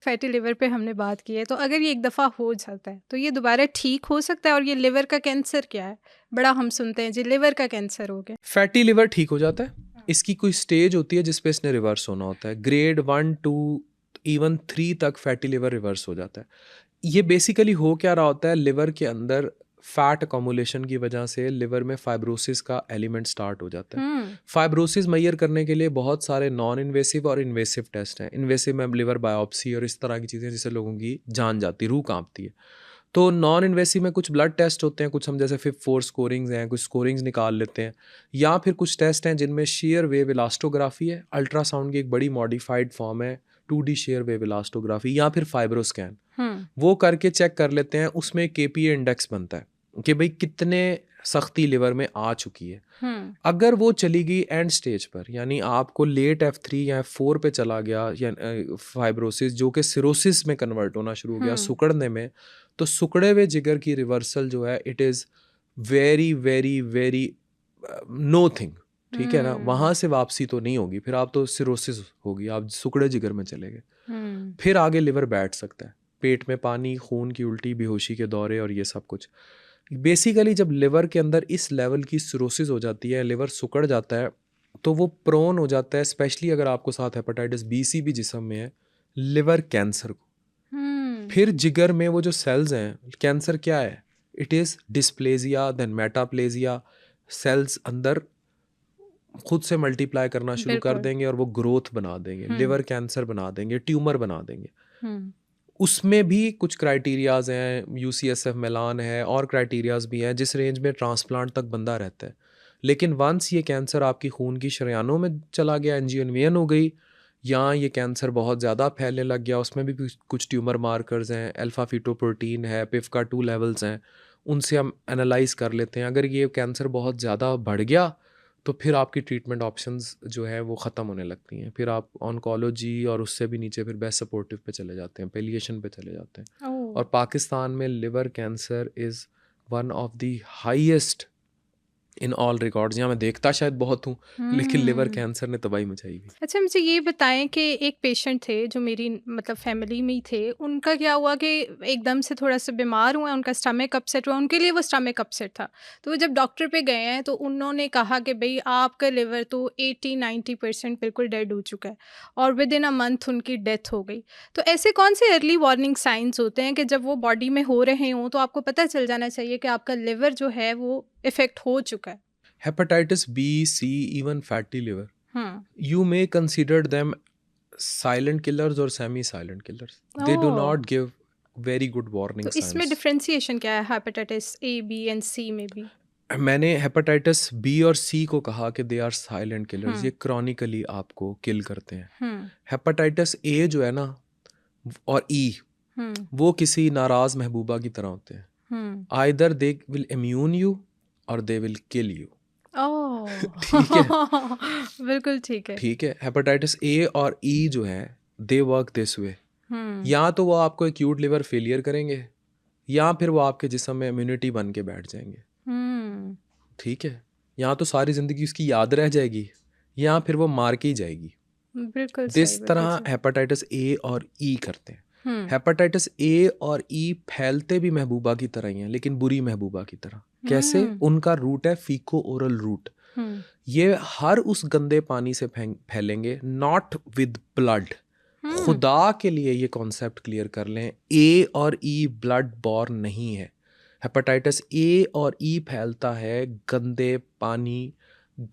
Fatty liver पे हमने बात की है, तो अगर ये एक दफ़ा हो जाता है तो ये दोबारा ठीक हो सकता है? और ये लिवर का कैंसर क्या है? बड़ा हम सुनते हैं जी लिवर का कैंसर हो गया। फैटी लिवर ठीक हो जाता है। इसकी कोई स्टेज होती है जिस पे इसने रिवर्स होना होता है। ग्रेड 1 2 इवन 3 तक फैटी लिवर रिवर्स हो जाता है। ये बेसिकली हो क्या रहा होता है, लिवर के अंदर फैट अकोमुलेशन की वजह से लिवर में फाइब्रोसिस का एलिमेंट स्टार्ट हो जाता है। हम्म। फाइब्रोसिस मैयर करने के लिए बहुत सारे नॉन इन्वेसिव और इन्वेसिव टेस्ट हैं। इन्वेसिव में लिवर बायोप्सी और इस तरह की चीज़ें जिससे लोगों की जान जाती, रूह कांपती है। तो नॉन इन्वेसिव में कुछ ब्लड टेस्ट होते हैं, कुछ हम जैसे 5-4 स्कोरिंग्स हैं, कुछ स्कोरिंग्स निकाल लेते हैं, या फिर कुछ टेस्ट हैं जिनमें शेयर वेव इलास्टोग्राफी है, अल्ट्रासाउंड की एक बड़ी मॉडिफाइड फॉर्म है 2D शेयर वेव इलास्टोग्राफी, या फिर फाइब्रोस्कैन। हम्म। वो करके चेक कर लेते हैं। उसमें KPA इंडेक्स बनता है कि भाई कितने सख्ती लिवर में आ चुकी है। हम्म। अगर वो चली गई एंड स्टेज पर, यानी आपको लेट F3 या F4 पे चला गया, या फाइब्रोसिस जो कि सिरोसिस में कन्वर्ट होना शुरू हो गया, सुकड़ने में, तो सुकड़े हुए जिगर की रिवर्सल जो है it is very very very know thing. ठीक है ना, वहाँ से वापसी तो नहीं होगी, फिर आप तो सिरोसिस होगी, आप सुकड़े जिगर में चले गए। फिर आगे लिवर बैठ सकता है, पेट में पानी, खून की उल्टी, बेहोशी के दौरे और ये सब कुछ। बेसिकली जब लिवर के अंदर इस लेवल की सिरोसिस हो जाती है, लिवर सुकड़ जाता है, तो वो प्रोन हो जाता है, स्पेशली अगर आपको साथ हेपेटाइटिस B-C भी जिस्म में है, लिवर कैंसर को। फिर जिगर में वो जो सेल्स हैं, कैंसर क्या है, it is dysplasia then metaplasia. Cells अंदर खुद से मल्टीप्लाई करना शुरू कर बिल्कुल। देंगे और वो ग्रोथ बना देंगे, लिवर कैंसर बना देंगे, ट्यूमर बना देंगे। हम्म। उसमें भी कुछ क्राइटेरियाज हैं, UCSF मिलान है और क्राइटेरियाज भी हैं जिस रेंज में ट्रांसप्लांट तक बंदा रहता है। लेकिन वंस ये कैंसर आपकी खून की शरेयानों में चला गया, एंजियोइनवेशन हो गई, या ये कैंसर बहुत ज़्यादा फैलने लग गया, उसमें भी कुछ ट्यूमर मार्कर्स हैं, अल्फ़ा फीटोप्रोटीन है, PIVKA-2 लेवल्स हैं, उनसे हम एनालाइज कर लेते हैं। अगर ये कैंसर बहुत ज़्यादा बढ़ गया तो फिर आपकी ट्रीटमेंट ऑप्शंस जो है वो ख़त्म होने लगती हैं। फिर आप ऑन्कोलॉजी और उससे भी नीचे फिर बेस्ट सपोर्टिव पे चले जाते हैं, पेलिएशन पे चले जाते हैं। ओह। और पाकिस्तान में liver cancer is one of the highest in all records. यहाँ मैं देखता शायद बहुत हूँ, लेकिन लिवर कैंसर ने तबाही मचाई हुई। अच्छा, मुझे ये बताएं कि एक पेशेंट थे जो मेरी मतलब फैमिली में ही थे, उनका क्या हुआ कि एकदम से थोड़ा सा बीमार हुआ, उनका स्टमक अपसेट हुआ, उनके लिए वो स्टमक अपसेट था। तो वो जब डॉक्टर पे गए हैं तो उन्होंने कहा कि भाई आपका लिवर तो 80-90% बिल्कुल डेड हो चुका है, और विद इन अ मंथ उनकी डेथ हो गई। तो ऐसे कौन से अर्ली वार्निंग साइंस होते हैं कि जब वो बॉडी में हो रहे हों तो आपको पता चल जाना चाहिए कि आपका लिवर जो है वो इफेक्ट हो चुका है? Hepatitis B-C, even fatty liver, hmm. you may consider them silent killers or semi silent killers. They do oh. not give very good warning तो इसमें signs. डिफरेंशिएशन क्या है hepatitis A, B and C में भी? मैंने hepatitis B और C को कहा कि दे आर साइलेंट किलर्स, ये हम्म। क्रॉनिकली आपको किल करते हैं। हम्म। हेपेटाइटिस A जो है ना, और E, हम्म। वो किसी नाराज महबूबा की तरह होते हैं। Hmm. Either they will immune you और दे विल किल यू। ओह। ठीक है, बिल्कुल ठीक है। ठीक है। हेपेटाइटिस A और E जो है, दे वर्क दिस वे। हम्म। या तो वो आपको एक्यूट लिवर फेलियर करेंगे, या फिर वो आपके जिस्म में इम्यूनिटी बन के बैठ जाएंगे। हम्म। ठीक है, या तो सारी ज़िंदगी उसकी याद रह जाएगी, या फिर वो मार के ही जाएगी। बिल्कुल सही, जिस बिल्कुल तरह सही। हेपेटाइटिस A और E करते हैं। हम्म। हेपेटाइटिस A और E फैलते भी महबूबा की तरह ही हैं, लेकिन बुरी महबूबा की तरह। कैसे? हम्म। उनका रूट है फीको ओरल रूट। हम्म। ये हर उस गंदे पानी से फैलेंगे, नॉट विद ब्लड। हम्म। खुदा के लिए ये कॉन्सेप्ट क्लियर कर लें, A और E ब्लड बॉर्न नहीं है। हेपेटाइटिस A और E फैलता है गंदे पानी,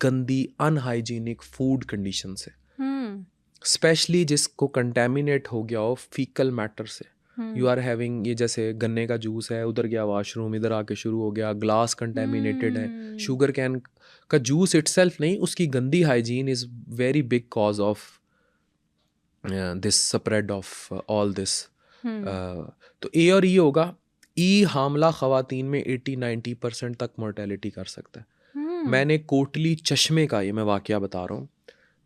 गंदी अनहाइजीनिक फूड कंडीशन से, हम्म। स्पेशली जिसको कंटेमिनेट हो गया हो फीकल मैटर से। यू आर हैविंग, ये जैसे गन्ने का जूस है, उधर गया वॉशरूम, इधर आके शुरू हो गया, ग्लास कंटेमिनेटेड है। शुगर कैन का जूस इटसेल्फ नहीं, उसकी गंदी hygiene is very big cause of this spread of all this. तो A और E होगा। E हामला ख़वातीन में 80-90% तक मोर्टेलिटी कर सकता है। मैंने कोटली चश्मे का, ये मैं वाक़या बता रहा हूँ,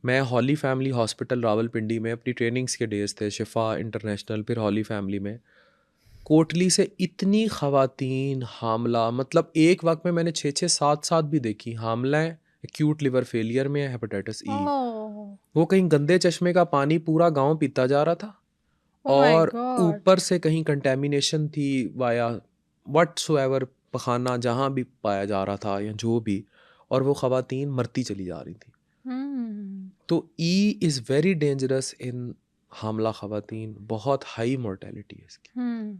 मैं हॉली फैमिली हॉस्पिटल रावलपिंडी में अपनी ट्रेनिंग्स के डेज थे, शिफा इंटरनेशनल, फिर हॉली फैमिली में। कोटली से इतनी ख़वातीन हामला, मतलब एक वक्त में मैंने 6-6 7 भी देखी, हामला है, एक्यूट लिवर फेलियर में है, हेपेटाइटिस E। ओह। वो कहीं गंदे चश्मे का पानी पूरा गांव पीता जा रहा था, ओह माय और गॉड! ऊपर से कहीं कंटेमिनेशन थी वाया व्हाटसोएवर, पखाना जहाँ भी पाया जा रहा था या जो भी, और वो ख़वातीन मरती चली जा रही थी। हुँ, तो E is very dangerous in हामला ख़वातीन, बहुत हाई मोर्टेलिटी है इसकी। हुँ।